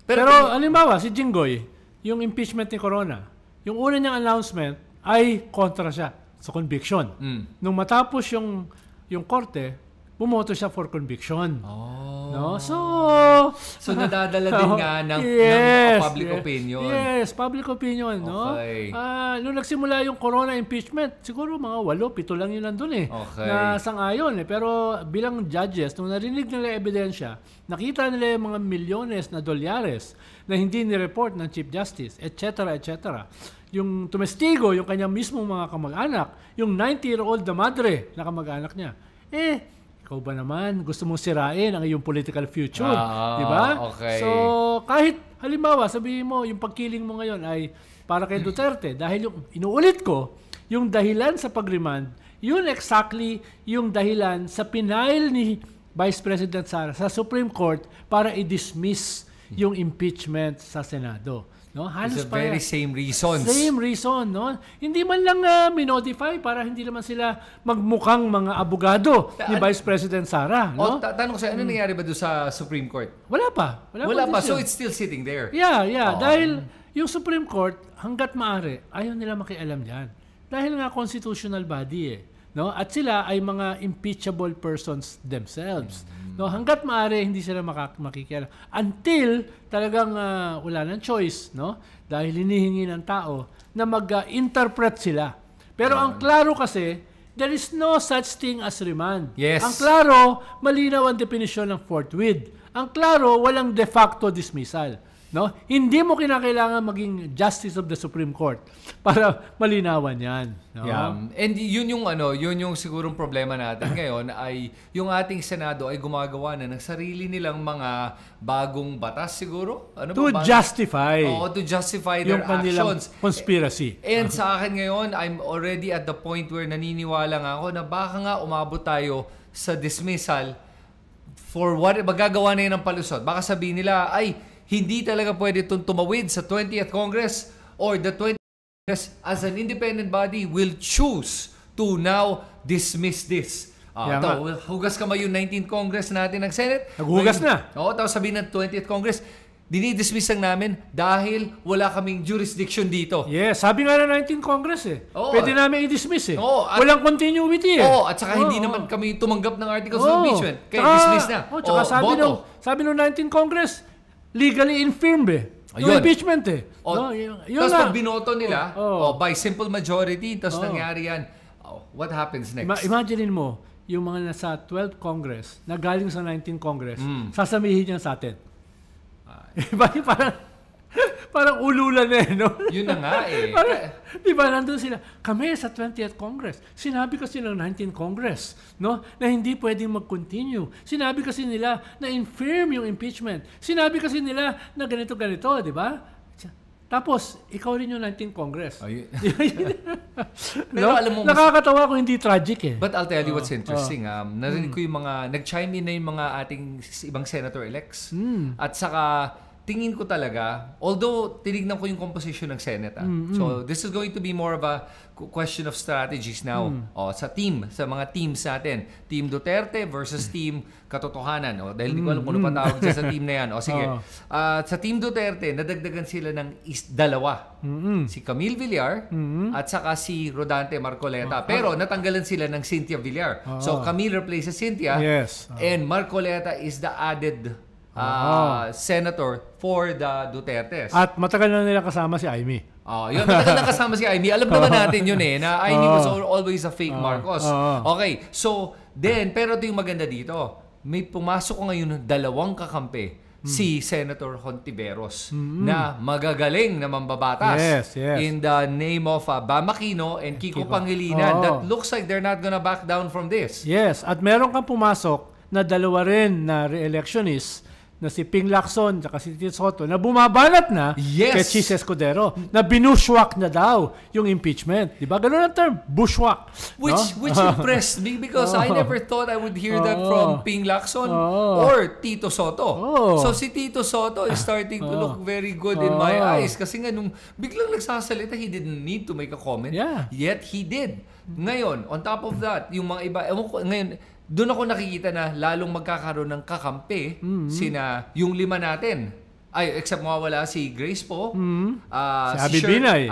Pero halimbawa, si Jinggoy, yung impeachment ni Corona, yung una niyang announcement ay kontra siya sa conviction. Nung matapos yung korte, bumoto siya for conviction. No? So nadadala din nga ng public opinion. Yes, public opinion. Okay. No? Nung nagsimula yung Corona impeachment, siguro mga 8, 7 lang yun nandun Okay. na sang-ayon. Pero bilang judges, nung narinig nila ebidensya, nakita nila yung mga milyones na dolyares na hindi ni-report ng Chief Justice, etc., etc. Yung tumestigo, yung kanyang mismong mga kamag-anak, yung 90-year-old na madre na kamag-anak niya, ikaw ba naman, gusto mong sirain ang iyong political future? Di ba? Okay. So, kahit halimbawa, sabihin mo, yung pagkiling mo ngayon ay para kay Duterte, dahil yung inuulit ko, yung dahilan sa pag-remand, yun exactly yung dahilan sa pinail ni Vice President Sara sa Supreme Court para i-dismiss yung impeachment sa Senado. No? It's the very same reasons. Same reason, no? Hindi man lang minodify para hindi naman sila magmukhang mga abogado ni Vice President Sara, no? Tanong ko sa'yo, ano nangyari ba doon sa Supreme Court? Wala pa. Wala pa. So it's still sitting there. Yeah. Dahil yung Supreme Court, hanggat maaari, ayaw nila makialam diyan. Dahil nga constitutional body no? At sila ay mga impeachable persons themselves. No, hangga't maaari hindi sila makikialam until talagang wala nang choice, no? Dahil hinihingi ng tao na mag-interpret sila. Pero ang klaro kasi, there is no such thing as remand. Yes. Ang klaro, malinaw ang definisyon ng forthwith. Ang klaro, walang de facto dismissal. No? Hindi mo kinakailangan maging Justice of the Supreme Court para malinawan 'yan, no? Yeah. And yun yung sigurong problema natin ngayon ay yung ating Senado ay gumagawa na ng sarili nilang mga bagong batas siguro. To justify their yung kanilang actions. Conspiracy. And sa akin ngayon, I'm already at the point where naniniwala nga ako na baka nga umabot tayo sa dismissal for what magagawa na yun ng palusot. Baka sabihin nila, ay, hindi talaga pwede itong tumawid sa 20th Congress or the 20th Congress as an independent body will choose to now dismiss this. Hugas kamay yung 19th Congress natin ng Senate. Naghugas na. Tapos sabihin ng 20th Congress, dinidismiss lang namin dahil wala kaming jurisdiction dito. Yes, sabi nga na 19th Congress pwede namin i-dismiss walang continuity at saka hindi naman kami tumanggap ng articles of impeachment. Kaya dismiss na. Tsaka sabi nung 19th Congress, legally infirm yung impeachment Tapos pag binoto nila, by simple majority, tapos nangyari yan, what happens next? Imaginein mo, yung mga nasa 12th Congress, na galing sa 19th Congress, sasamihin niya sa atin. Parang ululan no? Yun na nga Di ba, nandun sila. Kami sa 20th Congress, sinabi kasi ng 19th Congress, no, na hindi pwedeng mag-continue. Sinabi kasi nila na infirm yung impeachment. Sinabi kasi nila na ganito-ganito, di ba? Tapos, ikaw rin yung 19th Congress. Pero alam mo, nakakatawa kung hindi tragic But I'll tell you what's interesting. Narinig ko yung mga, nag-chime in na yung mga ating ibang senator-elects. At saka, tingin ko talaga, although tinignan ko yung composition ng Senate, so this is going to be more of a question of strategies now. Sa mga teams natin. Team Duterte versus Team Katotohanan. Dahil di ko alam kung ano pa tawag dyan sa team na yan. Sige. Sa Team Duterte, nadagdagan sila ng dalawa. Si Camille Villar at saka si Rodante Marcoleta. Pero natanggalan sila ng Cynthia Villar. So Camille replaces Cynthia. Yes. And Marcoleta is the added senator for the Dutertes. At matagal na nila kasama si Amy. Yun, matagal na kasama si Amy. Alam naman natin yun na Amy was always a fake Marcos. Okay, so then, pero ito yung maganda dito. May pumasok ko ngayon 2 kakampi. Si Senator Hontiveros na magagaling na mambabatas in the name of Bam Aquino and Kiko Pangilinan. That looks like they're not gonna back down from this. Yes, at meron kang pumasok na 2 rin na re-electionist na si Ping Lacson at si Tito Soto na bumabanat na kay Chis Escudero na binushwak na daw yung impeachment. Di ba? Ganun ang term, bushwak. Which impressed me because I never thought I would hear that from Ping Lacson or Tito Soto. So si Tito Soto is starting to look very good in my eyes kasi nga nung biglang nagsasalita, he didn't need to make a comment. Yet he did. Ngayon, on top of that, yung mga iba, ngayon, doon ako nakikita na lalong magkakaroon ng kakampi sina yung 5 natin. Except mawawala si Grace po. Si Abby Binay.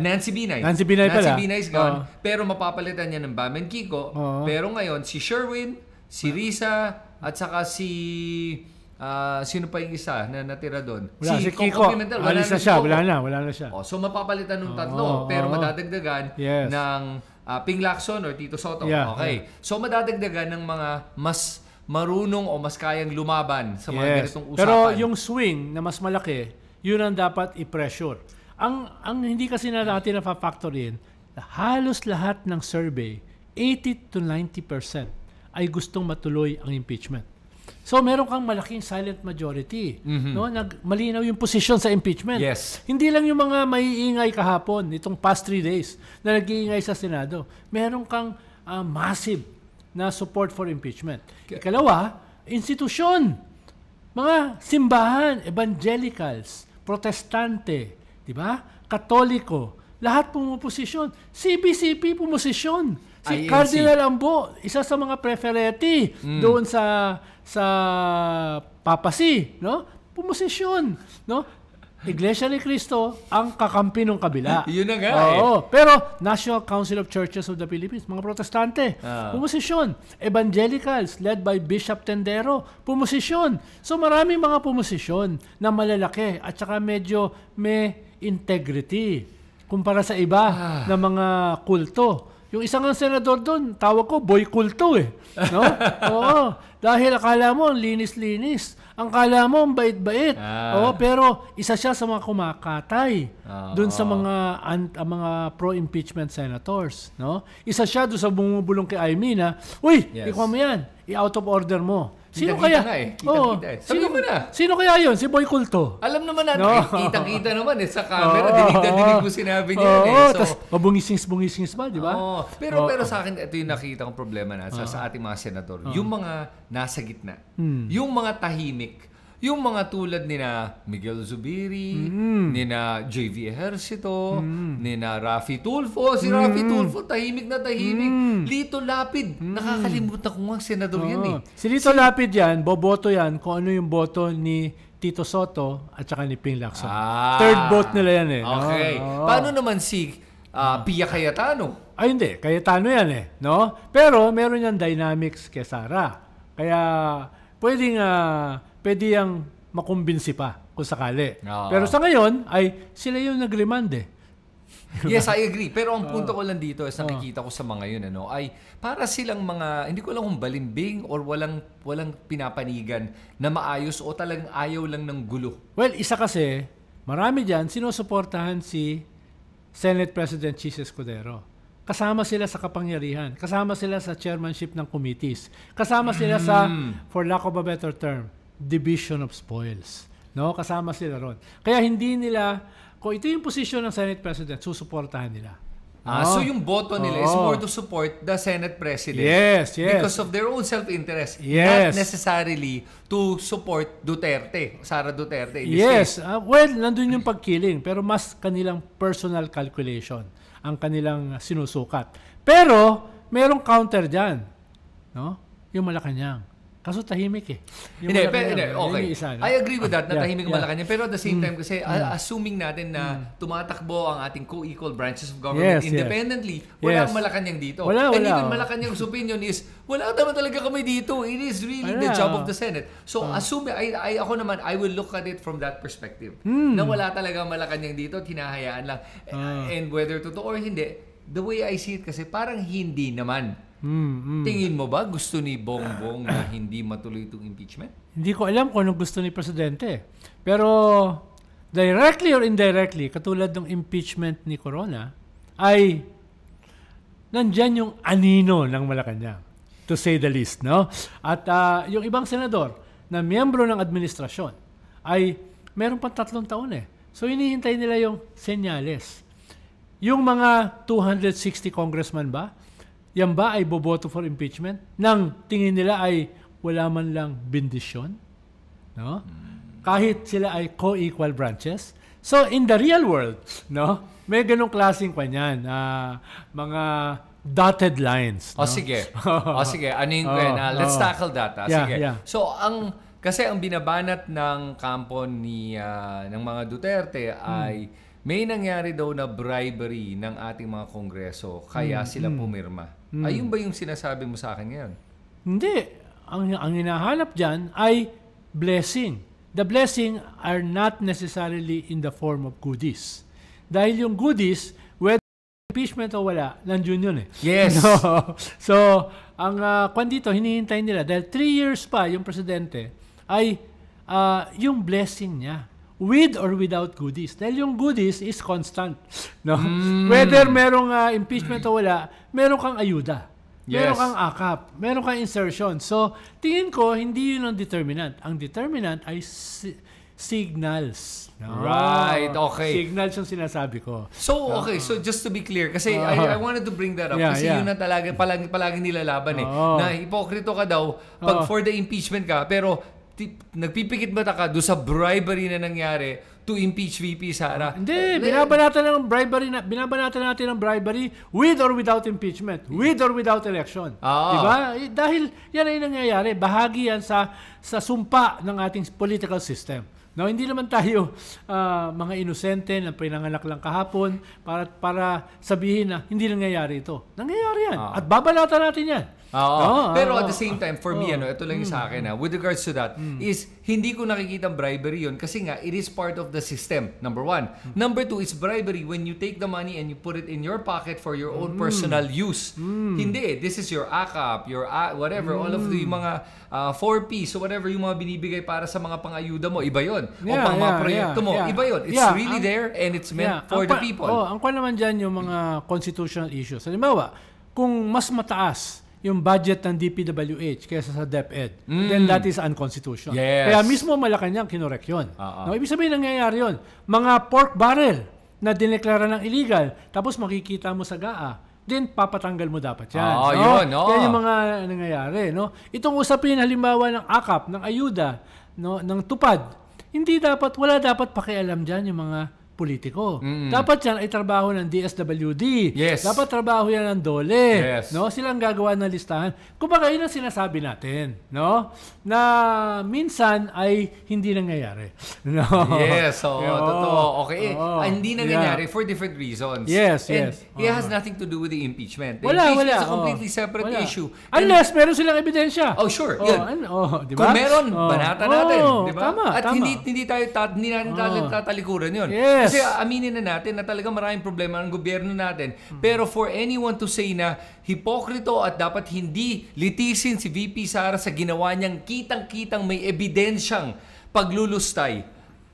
Nancy Binay. Nancy Binay pala. Nancy Binay is gone. Pero mapapalitan niya ng Bam and Kiko. Pero ngayon, si Sherwin, si Risa, at saka si... sino pa yung isa na natira doon? Si Kiko. Alis na siya. Wala na siya. So mapapalitan ng 3. Pero madadagdagan ng... Ping Lacson or Tito Soto. Okay. So madadagdagan ng mga mas marunong o mas kayang lumaban sa mga ganitong usapan. Pero yung swing na mas malaki, yun ang dapat i-pressure. Ang hindi kasi natin na-factor in, halos lahat ng survey, 80 to 90% ay gustong matuloy ang impeachment. So meron kang malaking silent majority, no? Malinaw yung position sa impeachment. Hindi lang yung mga maiingay kahapon itong past 3 days na nag-iingay sa Senado. Meron kang massive na support for impeachment. Ikalawa, institusyon. Mga simbahan, evangelicals, protestante, di ba? Katoliko, lahat pumuposisyon. CBCP pumosisyon. Si Cardinal Ambo, isa sa mga prefereti doon sa papacy, no? Pumosisyon, no? Iglesia ni Cristo ang kakampi ng kabila. Yun na nga Pero National Council of Churches of the Philippines, mga protestante, pumosisyon. Evangelicals, led by Bishop Tendero, pumosisyon. So maraming mga pumosisyon na malalaki at saka medyo may integrity kumpara sa iba na mga kulto. Yung isang senador doon, tawag ko, boy kulto no? Dahil akala mo, linis-linis. Ang akala mo, ang bait-bait. Pero isa siya sa mga kumakatay doon sa mga pro-impeachment senators. No? Isa siya doon sa bumubulong kay Amy na, uy, ikaw mo yan, i-out of order mo. Sino kaya? Sabi mo na. Sino kaya yun? Si Boy Kulto. Alam naman natin, kitang-kita naman sa camera, dinig mo sinabi niya tapos mabungisings-bungisings ba, di ba? Pero sa akin, ito yung nakikita kong problema sa ating mga senador. Yung mga nasa gitna. Yung mga tahimik. Yung mga tulad ni na Miguel Zubiri, ni na JV Ejercito, ni na Raffy Tulfo. Si Raffy Tulfo, tahimik na tahimik. Lito Lapid, nakakalimutan ko nga senador yan Si Lito Lapid yan, boboto yan kung ano yung boto ni Tito Soto at saka ni Ping Lacson. Third vote nila yan Okay. Paano naman si Pia Cayetano? Ay hindi, Cayetano yan no? Pero meron yan dynamics kay Sara. Kaya pwede yang makumbinsi pa kung sakali. Pero sa ngayon, ay sila yung nag-remand Yes, I agree. Pero ang punto ko lang dito is nakikita ko sa mga yun, ay para silang mga, hindi ko alam kung balimbing or walang pinapanigan na maayos o talagang ayaw lang ng gulo. Well, isa kasi, marami dyan, sinusuportahan si Senate President Chis Escudero. Kasama sila sa kapangyarihan. Kasama sila sa chairmanship ng committees. Kasama sila sa, for lack of a better term, division of spoils. No? Kasama sila ron. Kaya hindi nila, kung ito yung posisyon ng Senate President, susuportahan nila. So yung boto nila is more to support the Senate President. Yes. Because of their own self-interest. Yes. Not necessarily to support Duterte, Sara Duterte. In this Yes. case. Well, nandun yung pagkiling. Pero mas kanilang personal calculation ang kanilang sinusukat. Pero, merong counter dyan. No? Yung Malacanang. Kaso tahimik eh. Yung Hindi, Malacanang, okay. yung isa, no? I agree with that, na Yeah, tahimik ang yeah. Malacanang. Pero at the same time, kasi assuming natin na tumatakbo ang ating co-equal branches of government Yes, independently, wala ang Yes. Malacanang dito. Wala. And even Malacanang's opinion is, wala naman talaga kami dito. It is really the Wala. job of the Senate. So, assuming, ako naman, I will look at it from that perspective. Na wala talaga Malacanang dito, hinahayaan lang. And whether totoo or hindi, the way I see it kasi, parang hindi naman. Tingin mo ba gusto ni Bongbong na hindi matuloy itong impeachment? Hindi ko alam kung anong gusto ni Presidente. Pero directly or indirectly, katulad ng impeachment ni Corona, ay nandyan yung anino ng Malacanang, to say the least. No? At yung ibang senador na miyembro ng administrasyon ay meron pang 3 taon eh. So hinihintay nila yung senyales. Yung mga 260 congressman ba, yan ba ay boboto for impeachment? Nang tingin nila ay wala man lang bindisyon? No? Kahit sila ay co-equal branches. So, in the real world, no, may ganong klaseng kanyan. Mga dotted lines. No? Sige. Sige. Ano yung let's tackle that. Sige. Yeah. So, kasi ang binabanat ng kampo ng mga Duterte ay may nangyari daw na bribery ng ating mga kongreso kaya sila pumirma. Ayun ba yung sinasabi mo sa akin ngayon? Hindi. Ang hinahanap dyan ay blessing. The blessing are not necessarily in the form of goodies. Dahil yung goodies, whether impeachment o wala, nandiyon yun eh. Yes. No? So, ang kwan dito, hinihintay nila, dahil 3 years pa yung presidente, ay yung blessing niya. With or without goodies. Dahil yung goodies is constant. No? Whether merong impeachment o wala, meron kang ayuda. Meron kang akap. Meron kang insertion. So, tingin ko, hindi yun ang determinant. Ang determinant ay signals. No? Right, okay. Signals yung sinasabi ko. So, okay. So, just to be clear, kasi I wanted to bring that up. Kasi yun na talaga, palagi nilalaban eh. Na hipokrito ka daw pag for the impeachment ka, pero nagpipikit ba ka doon sa bribery na nangyari to impeach VP Sara? Hindi, binabanatan natin ng bribery with or without impeachment, with or without election. Diba? Dahil yan ay nangyayari, bahagi yan sa sumpa ng ating political system. No, hindi naman tayo mga inosente na pinanganak lang kahapon para sabihin na hindi nangyayari ito. Nangyayari yan. At babalatan natin yan. Pero at the same time, for me, ito lang yung sa akin, with regards to that, is hindi ko nakikita bribery yun kasi nga, it is part of the system, number 1. Number 2, it's bribery when you take the money and you put it in your pocket for your own personal use. Hindi, this is your AKAP, your whatever, all of the mga 4Ps, so whatever yung mga binibigay para sa mga pang-ayuda mo, iba yun. O pang mga proyekto mo, iba yun. It's really there and it's meant for the people. Ang kwan naman dyan yung mga constitutional issues. Halimbawa, kung mas mataas yung budget ng DPWH kaysa sa DepEd, then that is unconstitutional. Yes. Kaya mismo Malacanang kinorek yun. No, ibig sabihin nangyayari yun. Mga pork barrel na dineklara ng illegal, tapos makikita mo sa GAA, then papatanggal mo dapat yan. Yan yung mga nangyayari. No? Itong usapin halimbawa ng AKAP, ng ayuda, no, ng tupad, wala dapat pakialam dyan yung mga politiko. Dapat yan ay trabaho ng DSWD. Yes. Dapat trabaho yan ng DOLE. Yes. No? Silang gagawa ng listahan. Kumbaga, yun ang sinasabi natin. No? Na minsan ay hindi nangyayari. No? Yes. Totoo. Okay. Hindi nangyayari for different reasons. Yes. And it has nothing to do with the impeachment. The Wala. impeachment is a completely separate issue. Unless meron silang ebidensya. Oh, sure. Yun. Diba? Kung meron, banata natin. Diba? Tama. At hindi natin tatalikuran yun. Yes. Kasi aminin na natin na talaga maraming problema ng gobyerno natin. Pero for anyone to say na hipokrito at dapat hindi litisin si VP Sara sa ginawa niyang kitang-kitang may ebidensyang paglulustay,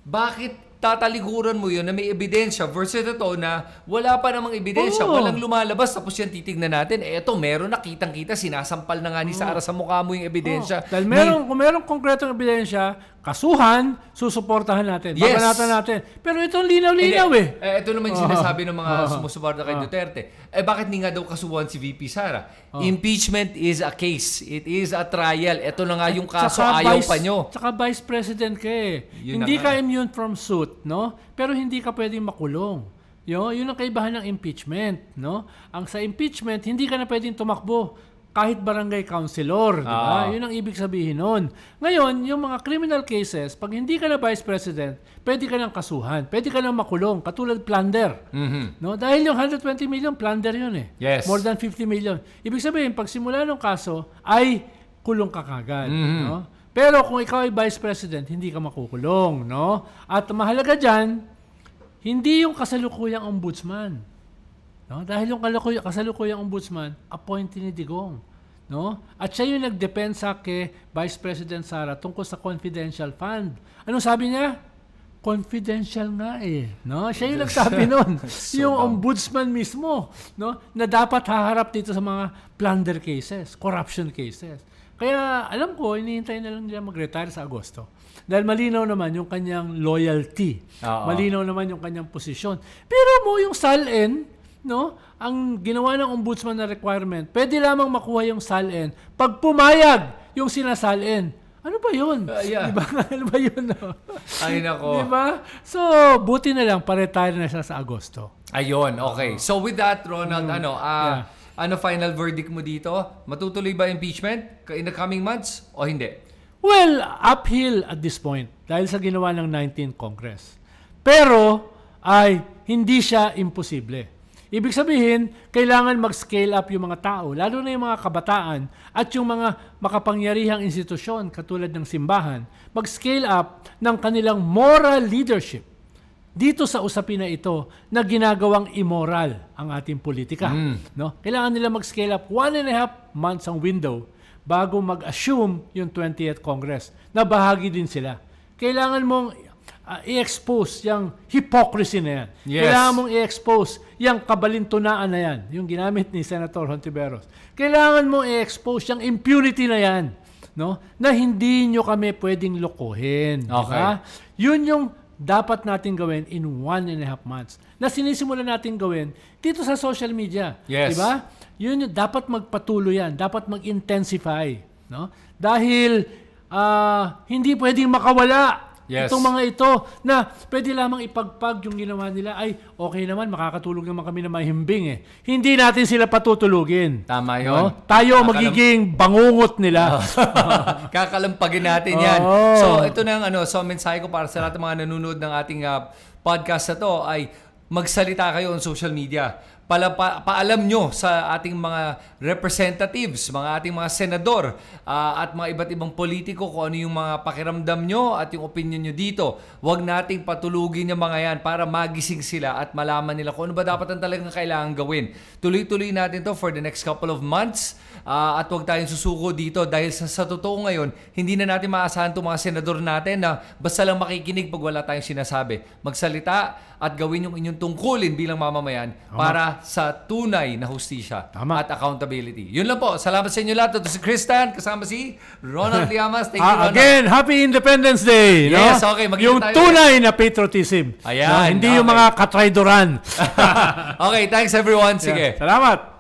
bakit tatalikuran mo yun na may ebidensya versus ito na wala pa namang ebidensya, walang lumalabas, tapos yan titignan natin, eto meron na kitang-kita, sinasampal na nga ni Sara sa mukha mo yung ebidensya. Dahil kung merong konkretong ebidensya, kasuhan, susuportahan natin. Yes. Babanatan natin. Pero itong linaw-linaw Ito naman yung sinasabi ng mga sumusuporta kay Duterte. Bakit hindi nga daw kasuhan si VP Sara? Impeachment is a case. It is a trial. Ito na nga yung kaso, ayaw pa nyo. Tsaka Vice President ka eh. Yun Hindi na ka immune from suit, no? Pero hindi ka pwedeng makulong. Yun ang kaibahan ng impeachment, no? Ang sa impeachment, hindi ka na pwedeng tumakbo kahit barangay councilor, di ba? Yun ang ibig sabihin nun. Ngayon, yung mga criminal cases, pag hindi ka na Vice President, pwede ka nang kasuhan, pwede ka nang makulong, katulad plunder. No? Dahil yung 120 million, plunder yun eh. Yes. More than 50 million. Ibig sabihin, pag simula ng kaso, ay kulong ka kagad. No? Pero kung ikaw ay Vice President, hindi ka makukulong. No? At mahalaga dyan, hindi yung kasalukuyang ombudsman. No? Dahil yung kasalukuyang ombudsman, appointee ni Digong. No? At siya yung nagdepensa kay Vice President Sara tungkol sa confidential fund. Anong sabi niya? Confidential nga eh. No? Siya yung nagsabi nun. Yung ombudsman mismo, no? Na dapat haharap dito sa mga plunder cases, corruption cases. Kaya alam ko, hinihintay na lang nila mag-retire sa Agosto. Dahil malinaw naman yung kanyang loyalty. Malinaw naman yung kanyang posisyon. Pero mo yung SALN, no? Ang ginawa ng ombudsman na requirement, pwede lamang makuha yung SALN pag pumayag yung sinasalin. Ano ba yun? Diba? Ano ba yun? No? Ay, nako. Diba? So, buti na lang, pa-retire na siya sa Agosto. Ayun, okay. So with that, Ronald, ano final verdict mo dito? Matutuloy ba impeachment in the coming months o hindi? Well, uphill at this point dahil sa ginawa ng 19th Congress. Pero ay hindi siya imposible. Ibig sabihin, kailangan mag-scale up yung mga tao, lalo na yung mga kabataan at yung mga makapangyarihang institusyon katulad ng simbahan, mag-scale up ng kanilang moral leadership dito sa usapin na ito na ginagawang immoral ang ating politika. No? Kailangan nila mag-scale up 1.5 months ang window bago mag-assume yung 20th Congress na bahagi din sila. Kailangan mong i-expose yung hypocrisy na yan. Yes. Kailangan mong i-expose yung kabalintunaan na yan, yung ginamit ni Senator Hontiveros. Kailangan mong i-expose yung impunity na yan, no? Na hindi nyo kami pwedeng lokohin. Okay. Diba? Yun yung dapat natin gawin in 1.5 months. Na sinisimulan natin gawin dito sa social media. Yes. Diba? Yun yung dapat magpatuloy yan. Dapat mag-intensify. No? Dahil hindi pwedeng makawala. Yes. Itong mga ito na pwede lamang ipagpag yung ginawa nila ay okay naman, makakatulog naman kami na mahimbing eh. Hindi natin sila patutulugin. Tama yun. No? Tayo magiging bangungot nila. Kakalampagin natin yan. So ito na ang mensahe ko para sa lahat ng mga nanonood ng ating podcast na to ay magsalita kayo on social media. Paalam nyo sa ating mga representatives, mga ating mga senador at mga iba't ibang politiko kung ano yung mga pakiramdam nyo at yung opinion nyo dito. Huwag nating patulugin yung mga yan para magising sila at malaman nila kung ano ba dapat ang talagang kailangan gawin. Tuloy-tuloy natin to for the next couple of months at huwag tayong susuko dito dahil sa totoo ngayon, hindi na natin maasahan itong mga senador natin na basta lang makikinig pag wala tayong sinasabi. Magsalita at gawin yung inyong tungkulin bilang mamamayan para sa tunay na hustisya at accountability. Yun lang po. Salamat sa inyo lahat. Ito si Christian, kasama si Ronald Llamas. Thank you, Ronald. Again, Happy Independence Day. Yes, no? okay. Yung tunay na patriotism. Ayan. Hindi yung mga katraidoran. Okay, thanks everyone. Sige. Salamat.